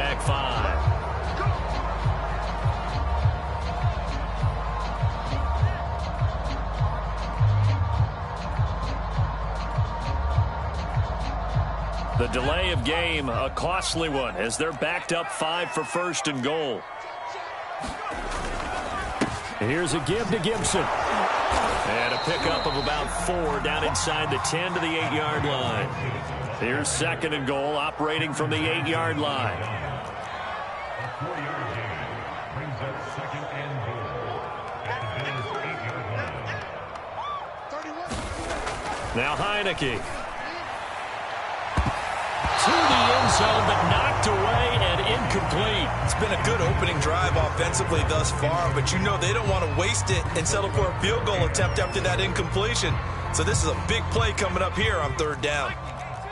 back 5. The delay of game, a costly one, as they're backed up 5 for first and goal. Here's a give to Gibson. And a pickup of about 4 down inside the 10 to the 8-yard line. Here's second and goal, operating from the 8-yard line. Now Heineke. To the end zone, but knocked away and incomplete. It's been a good opening drive offensively thus far, but you know they don't want to waste it and settle for a field goal attempt after that incompletion. So this is a big play coming up here on third down.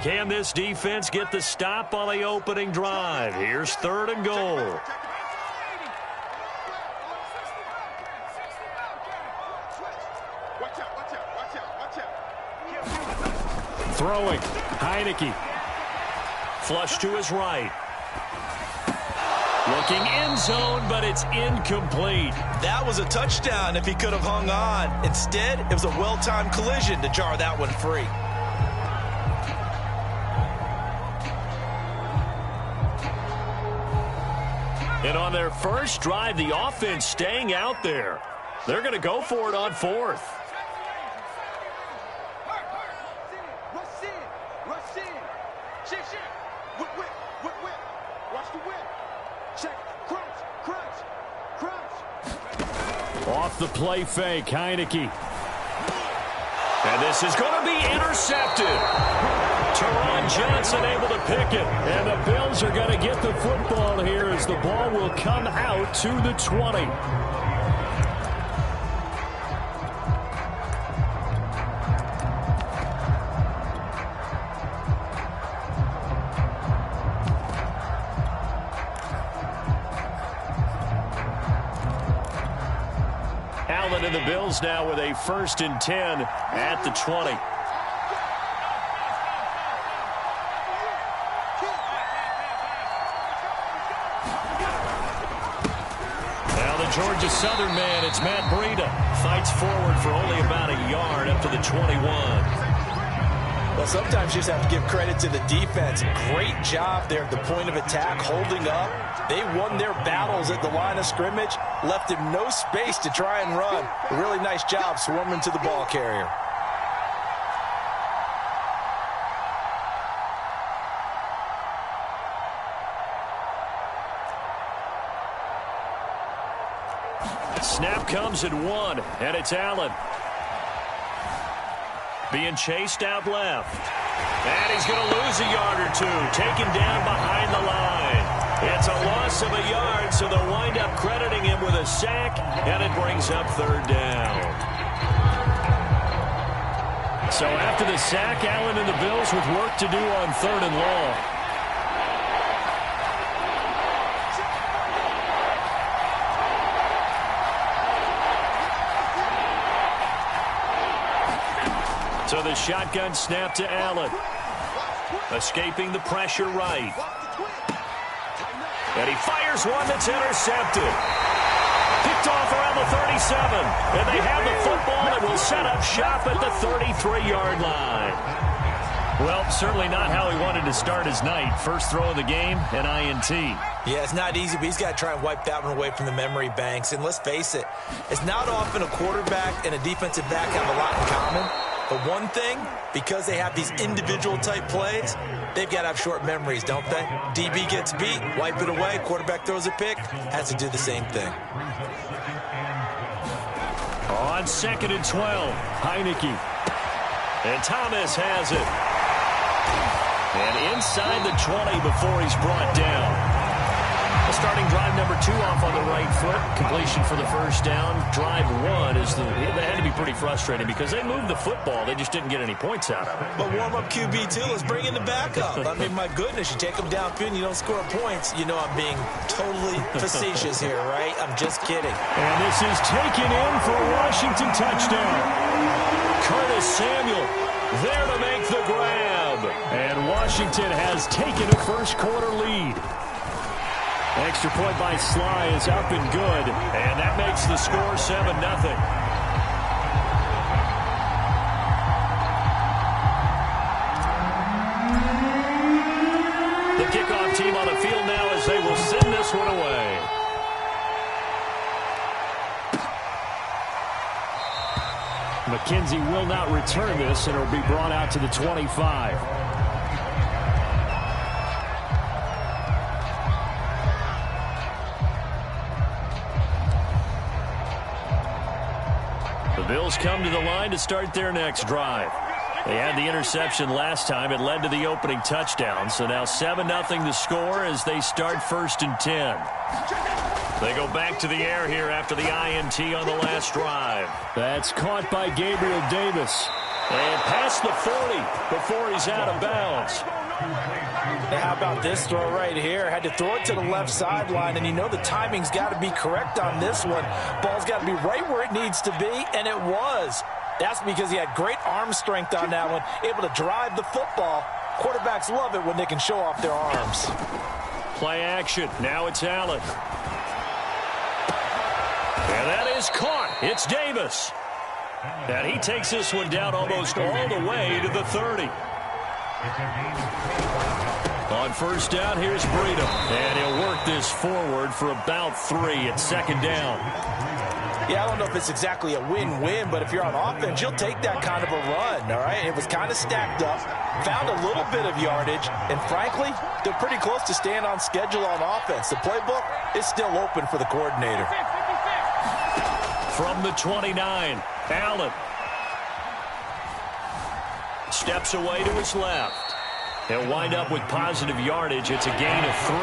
Can this defense get the stop on the opening drive? Here's third and goal. Throwing, Heineke. Flush to his right. Looking end zone, but it's incomplete. That was a touchdown if he could have hung on. Instead, it was a well-timed collision to jar that one free. And on their first drive, the offense staying out there. They're going to go for it on fourth. Off the play fake, Heineke. And this is going to be intercepted. Teron Johnson able to pick it. And the Bills are going to get the football here as the ball will come out to the 20. Allen and the Bills now with a 1st and 10 at the 20. Now the Georgia Southern man, it's Matt Breida. Fights forward for only about a yard up to the 21. Well, sometimes you just have to give credit to the defense. Great job there at the point of attack, holding up. They won their battles at the line of scrimmage, left him no space to try and run. A really nice job swarming to the ball carrier. Snap comes at 1, and it's Allen. Being chased out left. And he's going to lose a yard or two. Taken down behind the line. It's a loss of a yard, so they'll wind up crediting him with a sack, and it brings up third down. So after the sack, Allen and the Bills with work to do on third and long. So the shotgun snap to Allen. Escaping the pressure right. And he fires one that's intercepted. Picked off around the 37. And they have the football and will set up shop at the 33-yard line. Well, certainly not how he wanted to start his night. First throw of the game, an INT. Yeah, it's not easy, but he's got to try and wipe that one away from the memory banks. And let's face it, it's not often a quarterback and a defensive back have a lot in common. But one thing, because they have these individual-type plays, they've got to have short memories, don't they? DB gets beat, wipe it away, quarterback throws a pick, has to do the same thing. On 2nd and 12, Heineke. And Thomas has it. And inside the 20 before he's brought down. Starting drive number 2 off on the right foot. Completion for the first down. Drive 1 is that had to be pretty frustrating because they moved the football. They just didn't get any points out of it. But warm-up QB, too. Let's bring in the backup. I mean, my goodness, you take them downfield and you don't score points. You know I'm being totally facetious here, right? I'm just kidding. And this is taken in for a Washington touchdown. Curtis Samuel there to make the grab. And Washington has taken a first quarter lead. Extra point by Sly is up and good. And that makes the score 7-0. The kickoff team on the field now as they will send this one away. McKenzie will not return this, and it will be brought out to the 25. The Bills come to the line to start their next drive. They had the interception last time. It led to the opening touchdown. So now 7-0 the score as they start 1st and 10. They go back to the air here after the INT on the last drive. That's caught by Gabriel Davis. And past the 40 before he's out of bounds. Now how about this throw right here? Had to throw it to the left sideline, and you know the timing's got to be correct on this one. Ball's got to be right where it needs to be, and it was. That's because he had great arm strength on that one, able to drive the football. Quarterbacks love it when they can show off their arms. Play action. Now it's Allen. And that is caught. It's Davis. And he takes this one down almost all the way to the 30. On 1st down, here's Breedham. And he'll work this forward for about 3 at 2nd down. Yeah, I don't know if it's exactly a win-win, but if you're on offense, you'll take that kind of a run, all right? It was kind of stacked up, found a little bit of yardage, and frankly, they're pretty close to staying on schedule on offense. The playbook is still open for the coordinator. From the 29, Allen. Steps away to his left. He'll wind up with positive yardage. It's a gain of 3,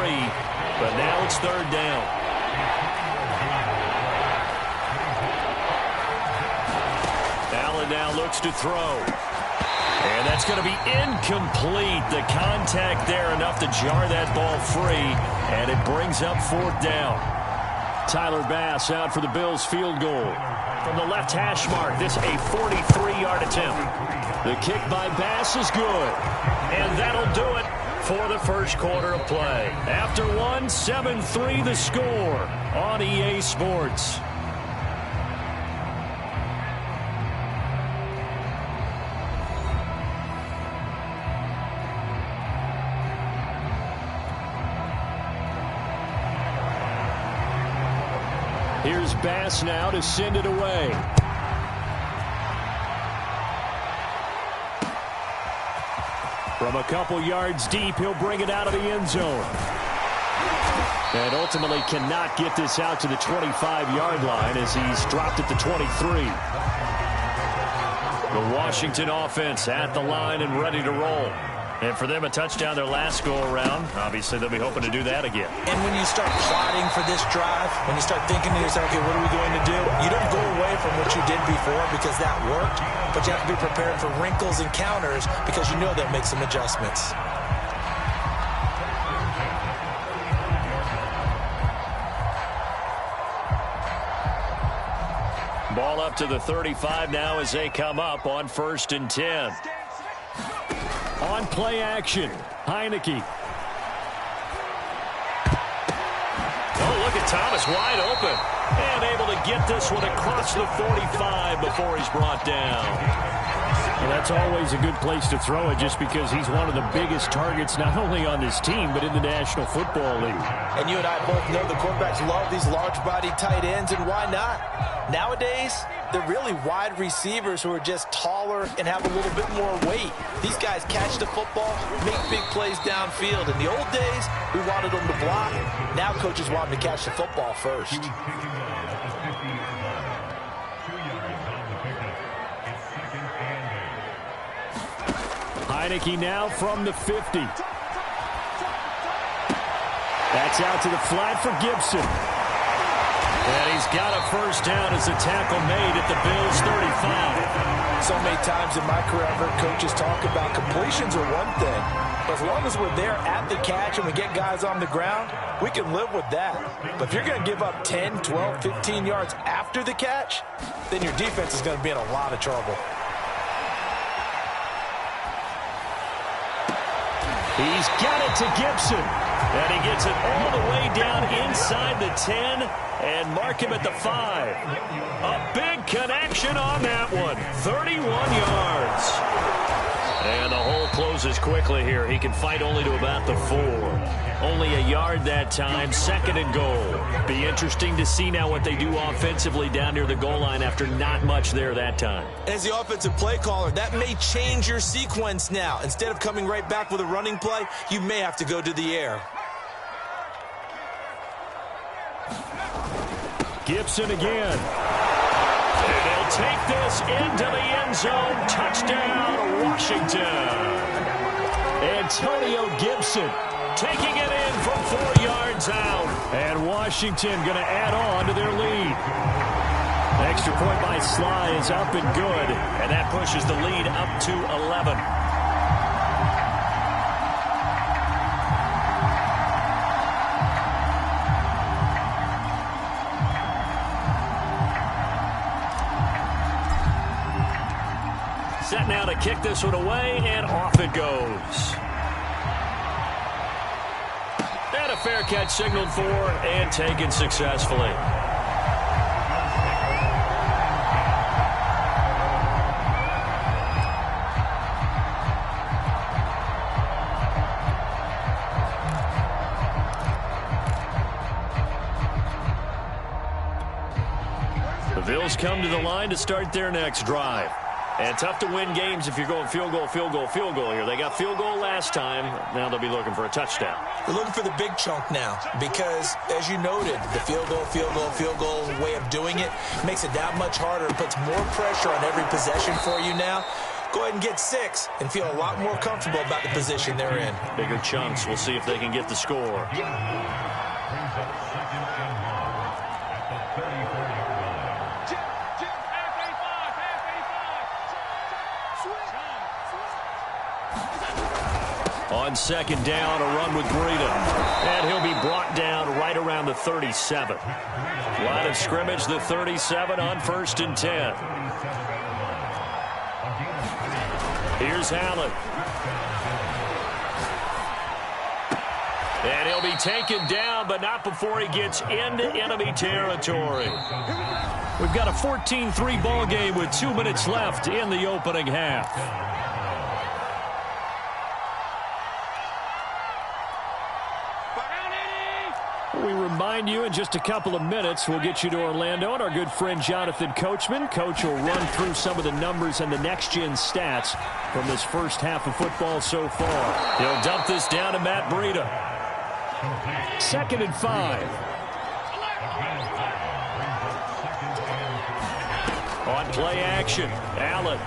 but now it's 3rd down. Allen now looks to throw. And that's going to be incomplete. The contact there enough to jar that ball free, and it brings up 4th down. Tyler Bass out for the Bills field goal. From the left hash mark, this a 43-yard attempt. The kick by Bass is good. And that'll do it for the first quarter of play. After one, 7-3 the score on EA Sports. Here's Bass now to send it away. From a couple yards deep, he'll bring it out of the end zone. And ultimately cannot get this out to the 25-yard line as he's dropped at the 23. The Washington offense at the line and ready to roll. And for them, a touchdown their last go-around. Obviously, they'll be hoping to do that again. And when you start plotting for this drive, when you start thinking to yourself, okay, what are we going to do? You don't go away from what you did before because that worked, but you have to be prepared for wrinkles and counters because you know they'll make some adjustments. Ball up to the 35 now as they come up on 1st and 10. On play action, Heineke. Oh, look at Thomas wide open. And able to get this one across the 45 before he's brought down. Well, that's always a good place to throw it just because he's one of the biggest targets not only on this team but in the National Football League. And you and I both know the quarterbacks love these large-bodied tight ends, and why not? Nowadays, they're really wide receivers who are just taller and have a little bit more weight. These guys catch the football, make big plays downfield. In the old days, we wanted them to block. Now coaches want them to catch the football first. Heineke now from the 50. That's out to the flat for Gibson. And he's got a first down as the tackle made at the Bills' 35. So many times in my career, I've heard coaches talk about completions are one thing. But as long as we're there at the catch and we get guys on the ground, we can live with that. But if you're going to give up 10, 12, 15 yards after the catch, then your defense is going to be in a lot of trouble. He's got it to Gibson. And he gets it all the way down inside the 10 and mark him at the 5. A big connection on that one. 31 yards. And the hole closes quickly here. He can fight only to about the 4. Only a yard that time. 2nd and goal. Be interesting to see now what they do offensively down near the goal line after not much there that time. As the offensive play caller, that may change your sequence now. Instead of coming right back with a running play, you may have to go to the air. Gibson again. And they'll take this into the end zone. Touchdown, Washington. Antonio Gibson taking it in from 4 yards out. And Washington going to add on to their lead. Extra point by Sly is up and good. And that pushes the lead up to 11. Set now to kick this one away, and off it goes. And a fair catch signaled for and taken successfully. The Bills come to the line to start their next drive. And tough to win games if you're going field goal, field goal, field goal here. They got field goal last time. Now they'll be looking for a touchdown. They're looking for the big chunk now because, as you noted, the field goal, field goal, field goal way of doing it makes it that much harder. It puts more pressure on every possession for you now. Go ahead and get 6 and feel a lot more comfortable about the position they're in. Bigger chunks. We'll see if they can get the score. On 2nd down, a run with Breida. And he'll be brought down right around the 37. Line of scrimmage, the 37 on 1st and 10. Here's Allen. And he'll be taken down, but not before he gets into enemy territory. We've got a 14-3 ball game with 2 minutes left in the opening half. We remind you in just a couple of minutes, we'll get you to Orlando and our good friend Jonathan Coachman. Coach will run through some of the numbers and the next-gen stats from this first half of football so far. He'll dump this down to Matt Breida. 2nd and 5. On play action, Allen.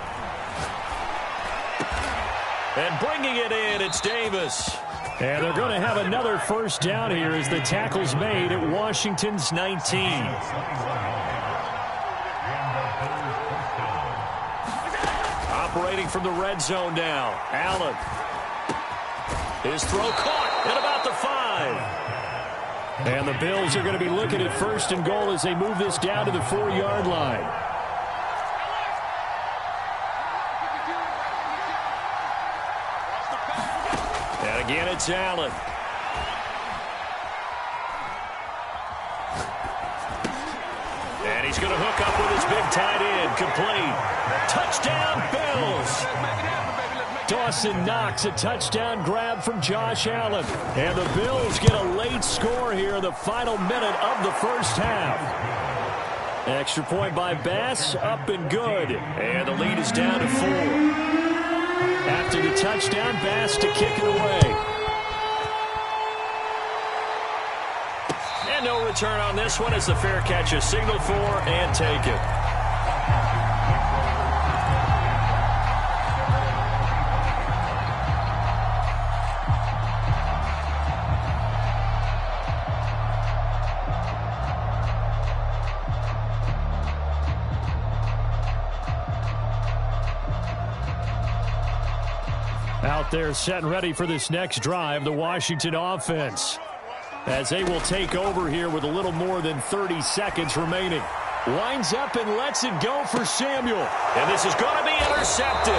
And bringing it in, it's Davis. And they're going to have another first down here as the tackle's made at Washington's 19. Operating from the red zone now. Allen. His throw caught at about the 5. And the Bills are going to be looking at 1st and goal as they move this down to the 4-yard line. Again, it's Allen. And he's going to hook up with his big tight end. Complete. Touchdown, Bills. Dawson Knox, a touchdown grab from Josh Allen. And the Bills get a late score here in the final minute of the first half. Extra point by Bass, up and good. And the lead is down to 4. After the touchdown, Bass to kick it away. And no return on this one as the fair catch is signaled for and taken. Out there set and ready for this next drive, the Washington offense, as they will take over here with a little more than 30 seconds remaining. Winds up and lets it go for Samuel. And this is going to be intercepted.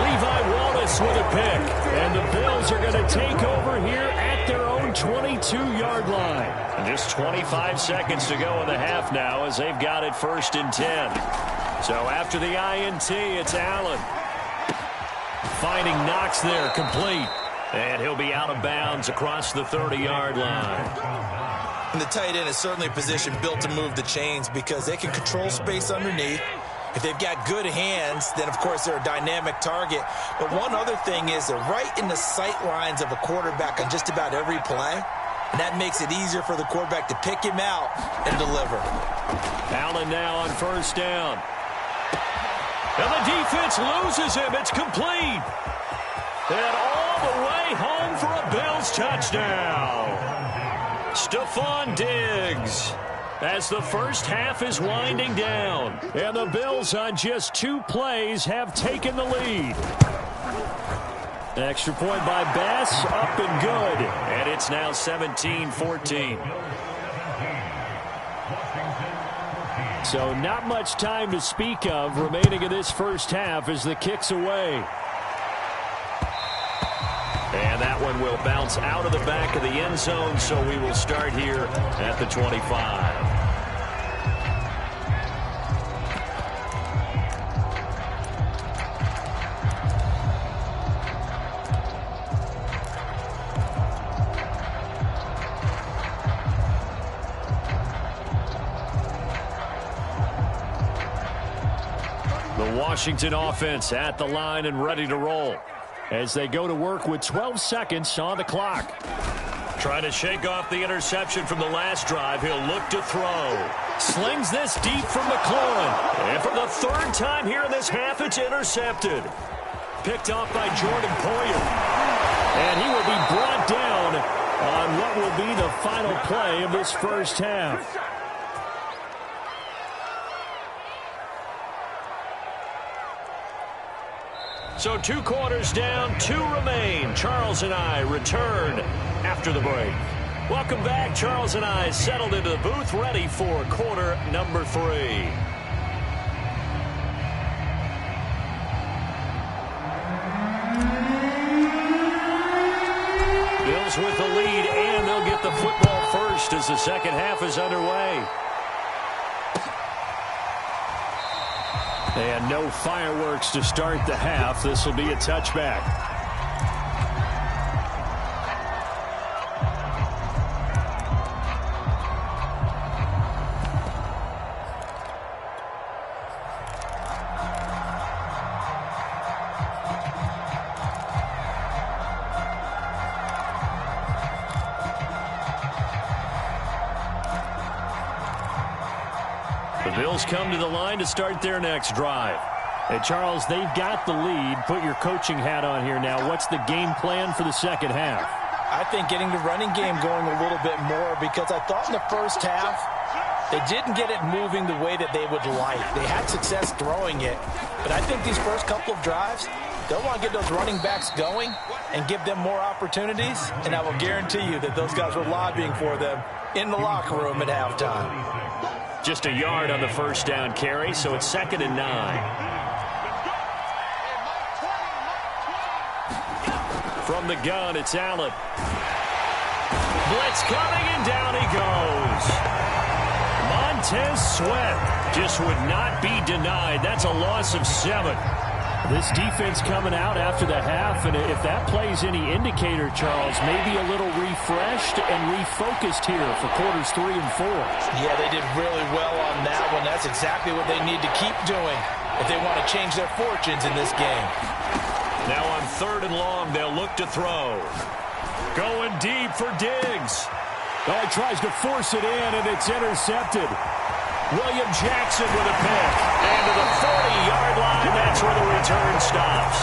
Levi Wallace with a pick. And the Bills are going to take over here at their own own 22-yard line. And just 25 seconds to go in the half now as they've got it 1st and 10. So after the INT, it's Allen. Finding Knox there, complete. And he'll be out of bounds across the 30-yard line. And the tight end is certainly a position built to move the chains because they can control space underneath. If they've got good hands, then, of course, they're a dynamic target. But one other thing is they're right in the sight lines of a quarterback on just about every play. And that makes it easier for the quarterback to pick him out and deliver. Allen now on 1st down. And the defense loses him. It's complete. And all the way home for a Bills touchdown. Stephon Diggs. As the first half is winding down. And the Bills on just 2 plays have taken the lead. Extra point by Bass, up and good. And it's now 17-14. So not much time to speak of remaining in this first half as the kick's away. And that one will bounce out of the back of the end zone, so we will start here at the 25. The Washington offense at the line and ready to roll as they go to work with 12 seconds on the clock. Trying to shake off the interception from the last drive. He'll look to throw. Slings this deep from McLaurin. And for the 3rd time here in this half, it's intercepted. Picked off by Jordan Poyer. And he will be brought down on what will be the final play of this first half. So 2 quarters down, 2 remain. Charles and I return after the break. Welcome back. Charles and I settled into the booth, ready for quarter number 3. Bills with the lead, and they'll get the football first as the second half is underway. And no fireworks to start the half. This will be a touchback. The Bills come to the line to start their next drive. Hey, Charles, they've got the lead. Put your coaching hat on here now. What's the game plan for the second half? I think getting the running game going a little bit more because I thought in the first half they didn't get it moving the way that they would like. They had success throwing it, but I think these first couple of drives, they'll want to get those running backs going and give them more opportunities, and I will guarantee you that those guys were lobbying for them in the locker room at halftime. Just a yard on the first down carry, so it's 2nd and 9. From the gun, it's Allen. Blitz coming, and down he goes. Montez Sweat just would not be denied. That's a loss of 7. This defense coming out after the half, and if that plays any indicator, Charles, maybe a little refreshed and refocused here for quarters 3 and 4. Yeah, they did really well on that one. That's exactly what they need to keep doing if they want to change their fortunes in this game. Now on 3rd and long, they'll look to throw. Going deep for Diggs. Oh, he tries to force it in, and it's intercepted. William Jackson with a pick. And to the 40-yard line, that's where the return stops.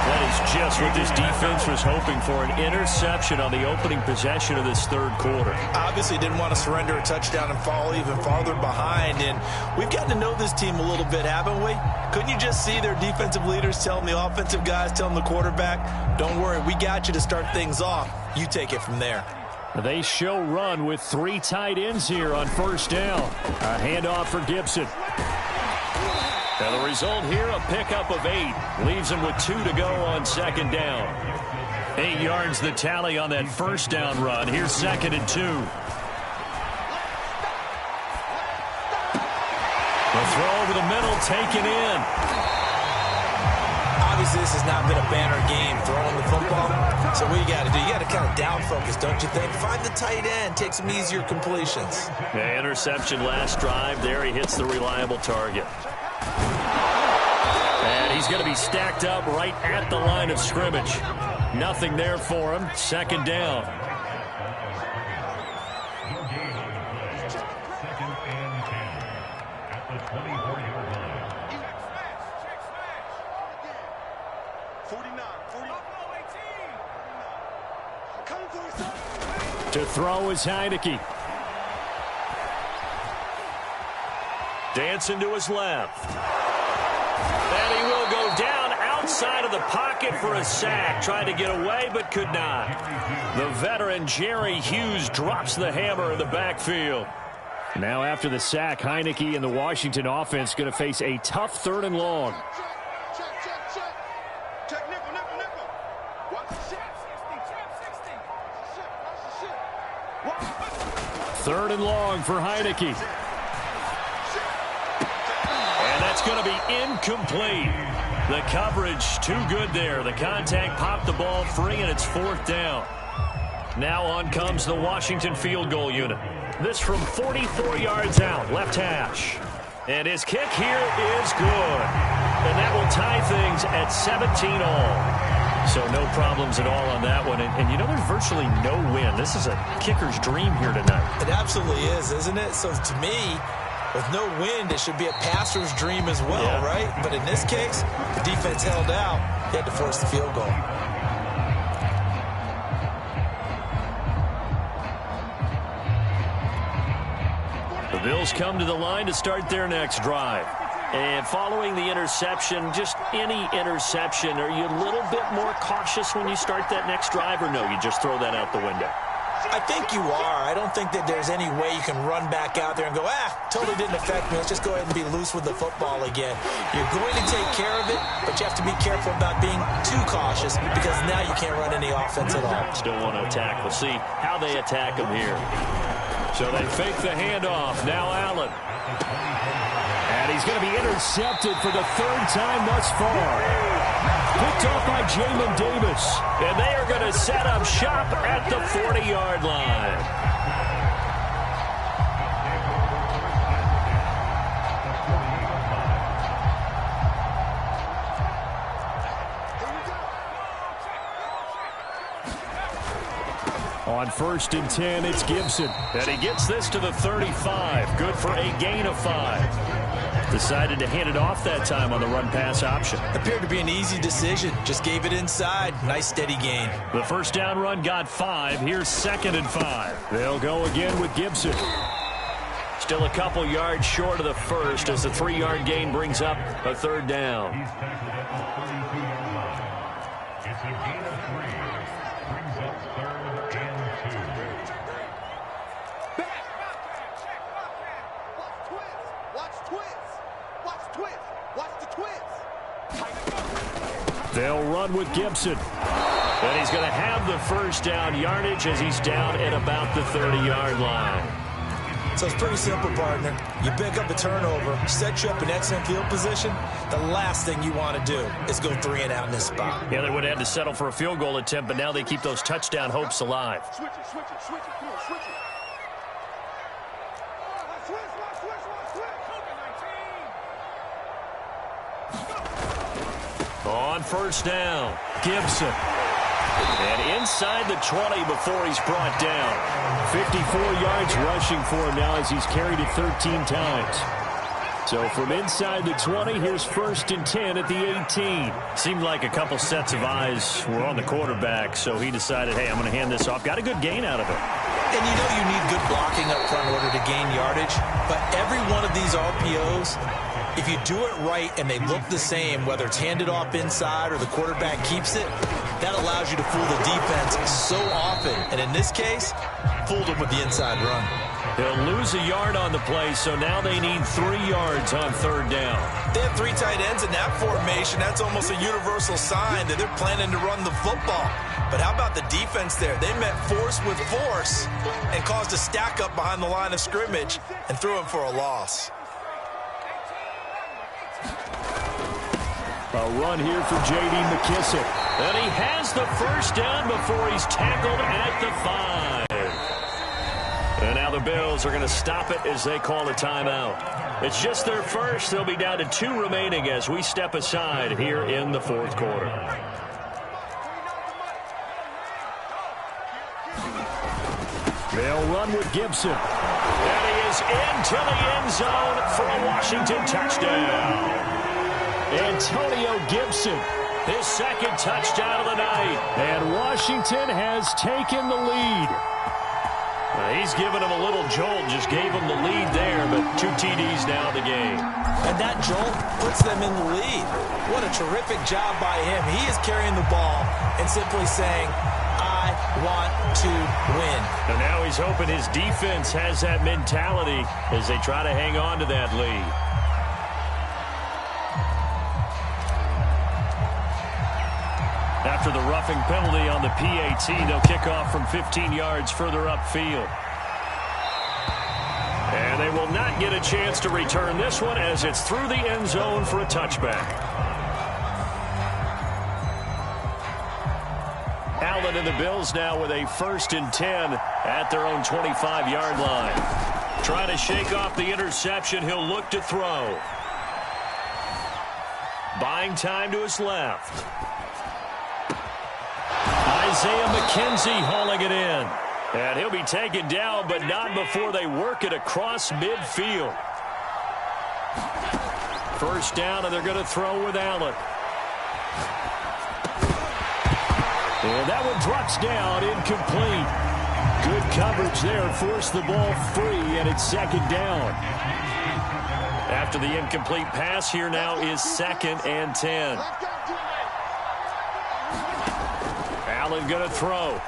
That is just what this defense was hoping for, an interception on the opening possession of this 3rd quarter. Obviously didn't want to surrender a touchdown and fall even farther behind. And we've gotten to know this team a little bit, haven't we? Couldn't you just see their defensive leaders telling the offensive guys, telling the quarterback, don't worry, we got you to start things off. You take it from there. They show run with 3 tight ends here on 1st down. A handoff for Gibson. And the result here, a pickup of 8. Leaves him with 2 to go on 2nd down. 8 yards the tally on that first down run. Here's 2nd and 2. The throw over the middle, taken in. Obviously, this has not been a banner game throwing the football. So what you got to do, you got to kind of down focus, don't you think? Find the tight end, take some easier completions. Yeah, interception last drive. There he hits the reliable target. And he's going to be stacked up right at the line of scrimmage. Nothing there for him. 2nd down. To throw is Heineke. Dancing to his left. And he will go down outside of the pocket for a sack. Tried to get away, but could not. The veteran Jerry Hughes drops the hammer in the backfield. Now after the sack, Heineke and the Washington offense going to face a tough 3rd and long. Third and long for Heineke. And that's going to be incomplete. The coverage too good there. The contact popped the ball free, and it's 4th down. Now on comes the Washington field goal unit. This from 44 yards out, left hash. And his kick here is good. And that will tie things at 17-all. So no problems at all on that one. And you know, there's virtually no win. This is a kicker's dream here tonight. It absolutely is, isn't it? So to me, with no wind, it should be a passer's dream as well, yeah. Right? But in this case, the defense held out. They had to force the field goal. The Bills come to the line to start their next drive. And following the interception, just any interception, are you a little bit more cautious when you start that next drive, or no, you just throw that out the window? I think you are. I don't think that there's any way you can run back out there and go, totally didn't affect me. Let's just go ahead and be loose with the football again. You're going to take care of it, but you have to be careful about being too cautious because now you can't run any offense at all. Still want to attack. We'll see how they attack him here. So they fake the handoff. Now Allen. And he's going to be intercepted for the 3rd time thus far. Picked off by Jamin Davis. And they are going to set up shop at the 40-yard line. On 1st and 10, it's Gibson. And he gets this to the 35. Good for a gain of 5. Decided to hand it off that time on the run-pass option. Appeared to be an easy decision. Just gave it inside. Nice, steady gain. The first down run got 5. Here's 2nd and 5. They'll go again with Gibson. Still a couple yards short of the first as the 3-yard gain brings up a 3rd down. It's a gain of 3. Brings up 3rd and 2. They'll run with Gibson. And he's going to have the first down yardage as he's down at about the 30-yard line. So it's pretty simple, partner. You pick up a turnover, set you up in excellent field position. The last thing you want to do is go 3 and out in this spot. Yeah, they would have had to settle for a field goal attempt, but now they keep those touchdown hopes alive. Switch it. Come on, switch it. On 1st down, Gibson. And inside the 20 before he's brought down. 54 yards rushing for him now as he's carried it 13 times. So from inside the 20, here's 1st and 10 at the 18. Seemed like a couple sets of eyes were on the quarterback, so he decided, hey, I'm going to hand this off. Got a good gain out of it. And you know you need good blocking up front in order to gain yardage. But every one of these RPOs, if you do it right and they look the same, whether it's handed off inside or the quarterback keeps it, that allows you to fool the defense so often. And in this case, fooled them with the inside run. They'll lose a yard on the play, so now they need 3 yards on 3rd down. They have 3 tight ends in that formation. That's almost a universal sign that they're planning to run the football. But how about the defense there? They met force with force and caused a stack up behind the line of scrimmage and threw him for a loss. A run here for J.D. McKissick. And he has the first down before he's tackled at the 5. And now the Bills are going to stop it as they call a timeout. It's just their first. They'll be down to 2 remaining as we step aside here in the 4th quarter. They'll run with Gibson. And he is into the end zone for a Washington touchdown. Antonio Gibson, his 2nd touchdown of the night. And Washington has taken the lead. He's given him a little jolt, just gave him the lead there, but 2 TDs now in the game. And that jolt puts them in the lead. What a terrific job by him. He is carrying the ball and simply saying, I want to win. And now he's hoping his defense has that mentality as they try to hang on to that lead. After the roughing penalty on the PAT, they'll kick off from 15 yards further upfield. And they will not get a chance to return this one as it's through the end zone for a touchback. Allen and the Bills now with a 1st and 10 at their own 25-yard line. Trying to shake off the interception, he'll look to throw. Buying time to his left. Isaiah McKenzie hauling it in. And he'll be taken down, but not before they work it across midfield. First down, and they're going to throw with Allen. And that one drops down, incomplete. Good coverage there, forced the ball free, and it's 2nd down. After the incomplete pass, here now is 2nd and 10. Allen going to throw.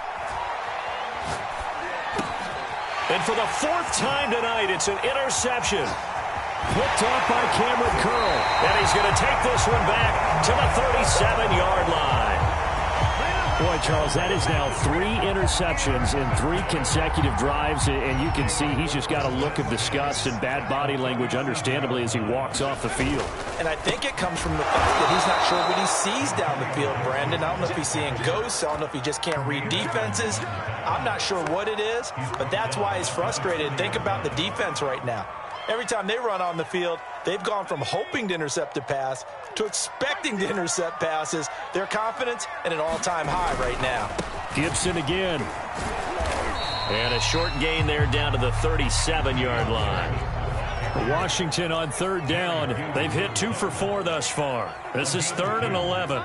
And for the 4th time tonight, it's an interception. Picked off by Cameron Curl. And he's going to take this one back to the 37-yard line. Boy, Charles, that is now 3 interceptions in 3 consecutive drives, and you can see he's just got a look of disgust and bad body language, understandably, as he walks off the field. And I think it comes from the fact that he's not sure what he sees down the field, Brandon. I don't know if he's seeing ghosts. I don't know if he just can't read defenses. I'm not sure what it is, but that's why he's frustrated. Think about the defense right now. Every time they run on the field, they've gone from hoping to intercept a pass to expecting to intercept passes. Their confidence at an all-time high right now. Gibson again. And a short gain there down to the 37-yard line. Washington on 3rd down. They've hit 2 for 4 thus far. This is 3rd and 11.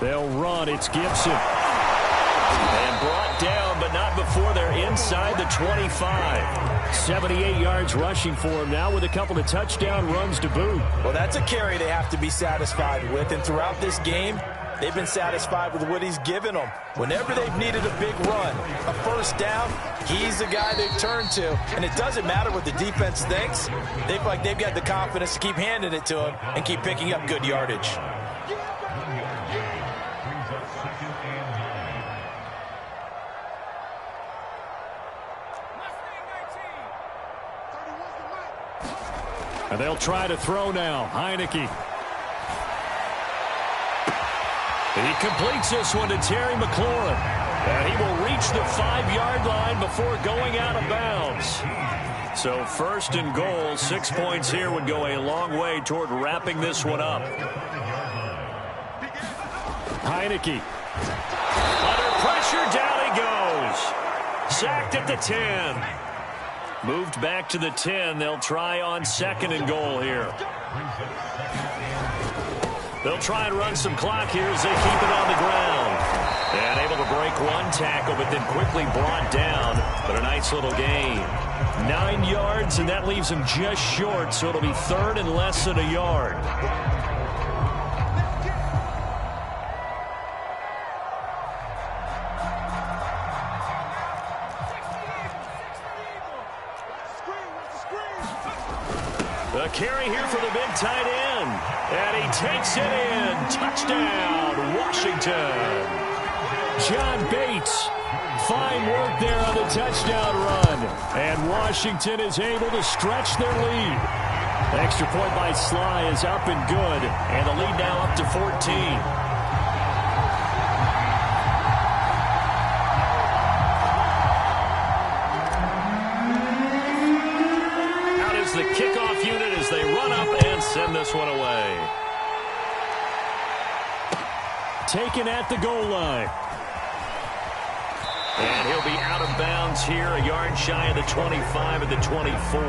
They'll run. It's Gibson. And brought down, but not before they're inside the 25. 78 yards rushing for him now with a couple of touchdown runs to boot. Well, that's a carry they have to be satisfied with. And throughout this game, they've been satisfied with what he's given them. Whenever they've needed a big run, a 1st down, he's the guy they've turned to. And it doesn't matter what the defense thinks. They feel like they've got the confidence to keep handing it to him and keep picking up good yardage. And they'll try to throw now. Heineke. He completes this one to Terry McLaurin. And he will reach the 5-yard line before going out of bounds. So 1st and goal, 6 points here would go a long way toward wrapping this one up. Heineke. Under pressure, down he goes. Sacked at the 10. Moved back to the 10. They'll try on 2nd and goal here. They'll try and run some clock here as they keep it on the ground. And able to break one tackle, but then quickly brought down. But a nice little gain. 9 yards, and that leaves them just short, so it'll be 3rd and less than a yard. The carry here for the big tight end. And he takes it in. Touchdown, Washington. John Bates. Fine work there on the touchdown run. And Washington is able to stretch their lead. The extra point by Sly is up and good. And the lead now up to 14. The kickoff unit as they run up and send this one away. Taken at the goal line. And he'll be out of bounds here, a yard shy of the 25 at the 24.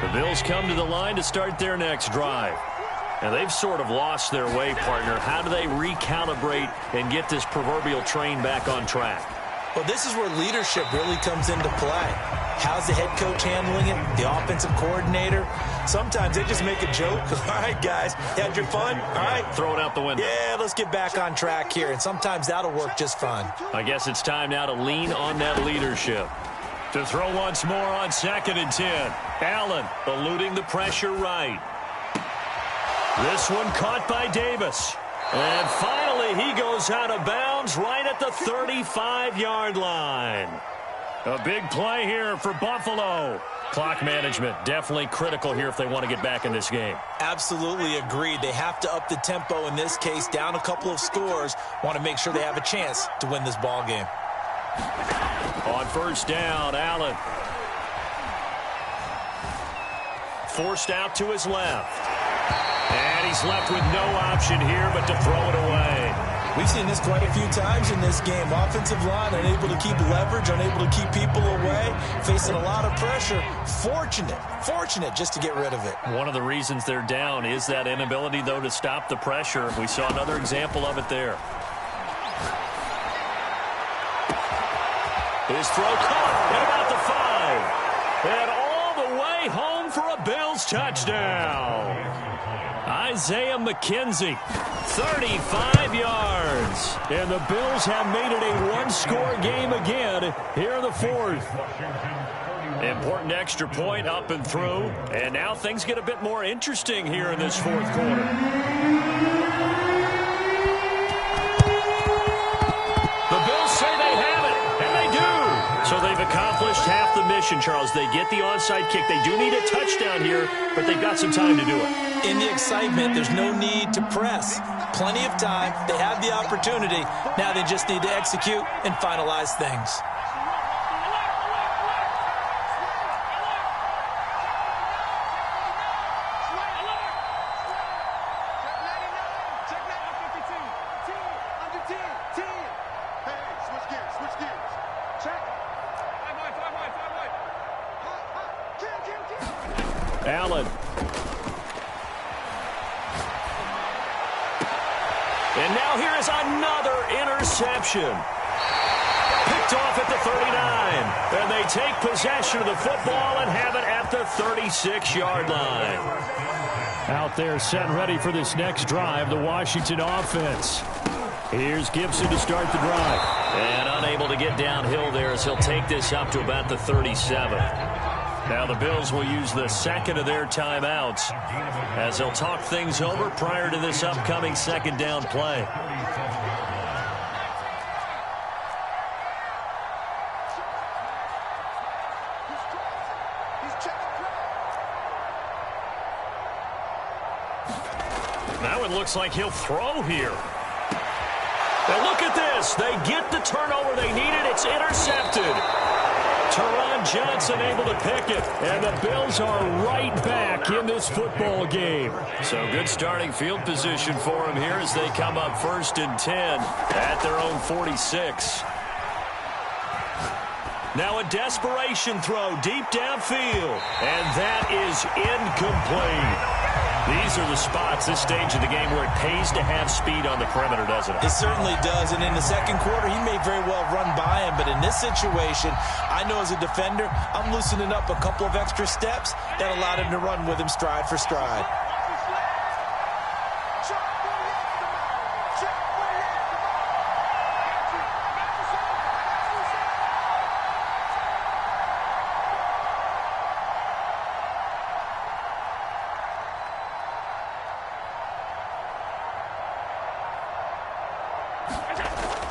The Bills come to the line to start their next drive. And they've sort of lost their way, partner. How do they recalibrate and get this proverbial train back on track? Well, this is where leadership really comes into play. How's the head coach handling it? The offensive coordinator? Sometimes they just make a joke. All right, guys, you had your fun? All right. Throw it out the window. Yeah, let's get back on track here. And sometimes that'll work just fine. I guess it's time now to lean on that leadership. To throw once more on 2nd and 10. Allen eluding the pressure right. This one caught by Davis. And finally, he goes out of bounds right at the 35-yard line. A big play here for Buffalo. Clock management definitely critical here if they want to get back in this game. Absolutely agreed. They have to up the tempo in this case, down a couple of scores. Want to make sure they have a chance to win this ball game. On first down, Allen. Forced out to his left. And he's left with no option here but to throw it away. We've seen this quite a few times in this game. Offensive line unable to keep leverage, unable to keep people away, facing a lot of pressure. Fortunate just to get rid of it. One of the reasons they're down is that inability, though, to stop the pressure. We saw another example of it there. His throw caught at about the 5. And all the way home for a Bills touchdown. Isaiah McKenzie, 35 yards. And the Bills have made it a one-score game again here in the 4th. Important extra point up and through. And now things get a bit more interesting here in this 4th quarter. The Bills say they have it, and they do. So they've accomplished half the mission, Charles. They get the onside kick. They do need a touchdown here, but they've got some time to do it. In the excitement, there's no need to press. Plenty of time. They have the opportunity. Now they just need to execute and finalize things. Allen. And now here is another interception. Picked off at the 39. And they take possession of the football and have it at the 36-yard line. Out there set and ready for this next drive, the Washington offense. Here's Gibson to start the drive. And unable to get downhill there as he'll take this up to about the 37. Now the Bills will use the second of their timeouts as they'll talk things over prior to this upcoming second down play. Now it looks like he'll throw here. And look at this. They get the turnover they needed. It's intercepted. Teron Johnson able to pick it. And the Bills are right back in this football game. So good starting field position for them here as they come up 1st and 10 at their own 46. Now a desperation throw deep downfield. And that is incomplete. These are the spots, this stage of the game, where it pays to have speed on the perimeter, doesn't it? It certainly does, and in the second quarter, he may very well run by him, but in this situation, I know as a defender, I'm loosening up a couple of extra steps that allowed him to run with him stride for stride.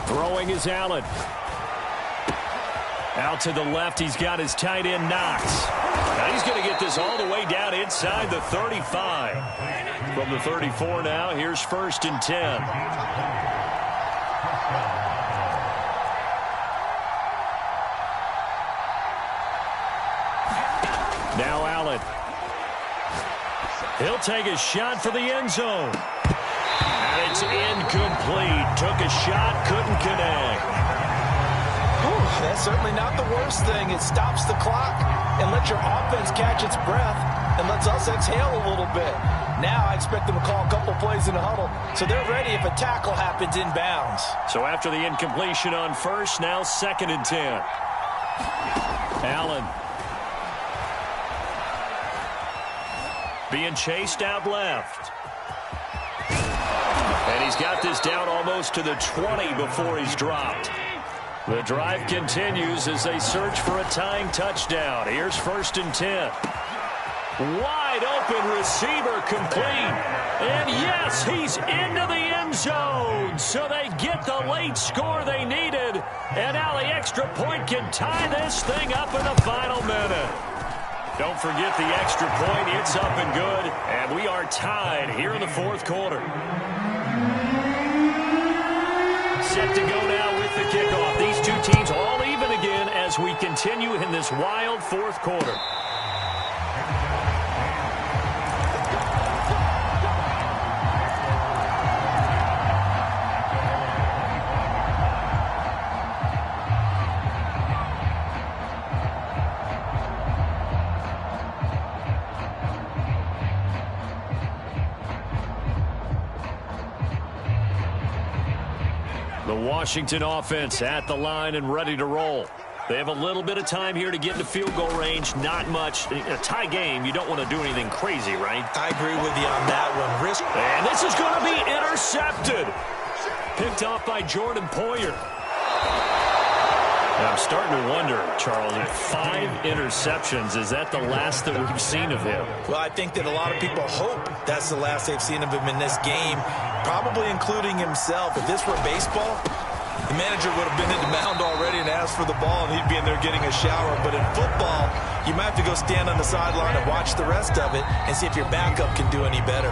Throwing is Allen. Out to the left, he's got his tight end Knox. Now he's going to get this all the way down inside the 35. From the 34 now, here's 1st and 10. Now Allen. He'll take a shot for the end zone. And it's incomplete. Took a shot, couldn't connect. That's certainly not the worst thing. It stops the clock and lets your offense catch its breath and lets us exhale a little bit. Now I expect them to call a couple plays in the huddle, so they're ready if a tackle happens inbounds. So after the incompletion on 1st, now 2nd and 10. Allen. Being chased out left. And he's got this down almost to the 20 before he's dropped. The drive continues as they search for a tying touchdown. Here's 1st and 10. Wide open receiver complete. And yes, he's into the end zone. So they get the late score they needed. And now the extra point can tie this thing up in the final minute. Don't forget the extra point. It's up and good. And we are tied here in the 4th quarter. Set to go now with the kickoff. These two teams all even again as we continue in this wild 4th quarter. The Washington offense at the line and ready to roll. They have a little bit of time here to get into field goal range. Not much. In a tie game, you don't want to do anything crazy, right? I agree with you on that one. And this is going to be intercepted. Picked off by Jordan Poyer. I'm starting to wonder, Charles, 5 interceptions, is that the last that we've seen of him? Well, I think that a lot of people hope that's the last they've seen of him in this game, probably including himself. If this were baseball, the manager would have been in the mound already and asked for the ball, and he'd be in there getting a shower. But in football, you might have to go stand on the sideline and watch the rest of it and see if your backup can do any better.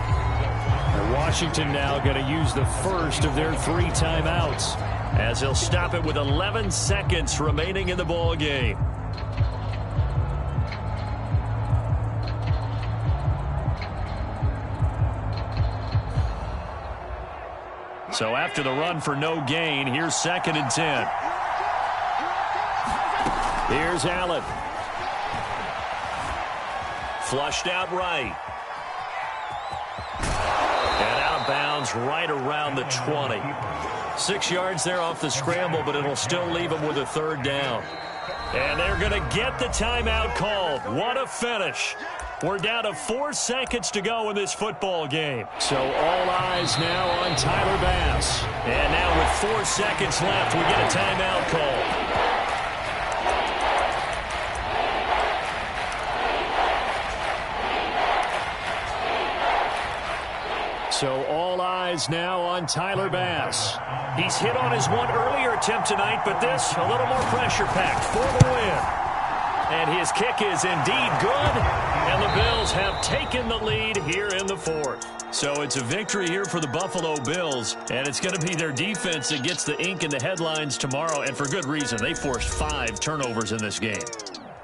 Washington now going to use the first of their 3 timeouts, as he'll stop it with 11 seconds remaining in the ball game. So after the run for no gain, here's 2nd and 10. Here's Allen. Flushed out right. And out of bounds right around the 20. 6 yards there off the scramble, but it'll still leave them with a 3rd down. And they're going to get the timeout called. What a finish. We're down to 4 seconds to go in this football game. So all eyes now on Tyler Bass. And now with 4 seconds left, we get a timeout call. So all eyes now on Tyler Bass. He's hit on his one earlier attempt tonight, but this a little more pressure-packed for the win. And his kick is indeed good, and the Bills have taken the lead here in the 4th. So it's a victory here for the Buffalo Bills, and it's going to be their defense that gets the ink in the headlines tomorrow, and for good reason. They forced 5 turnovers in this game.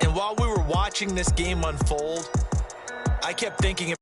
And while we were watching this game unfold, I kept thinking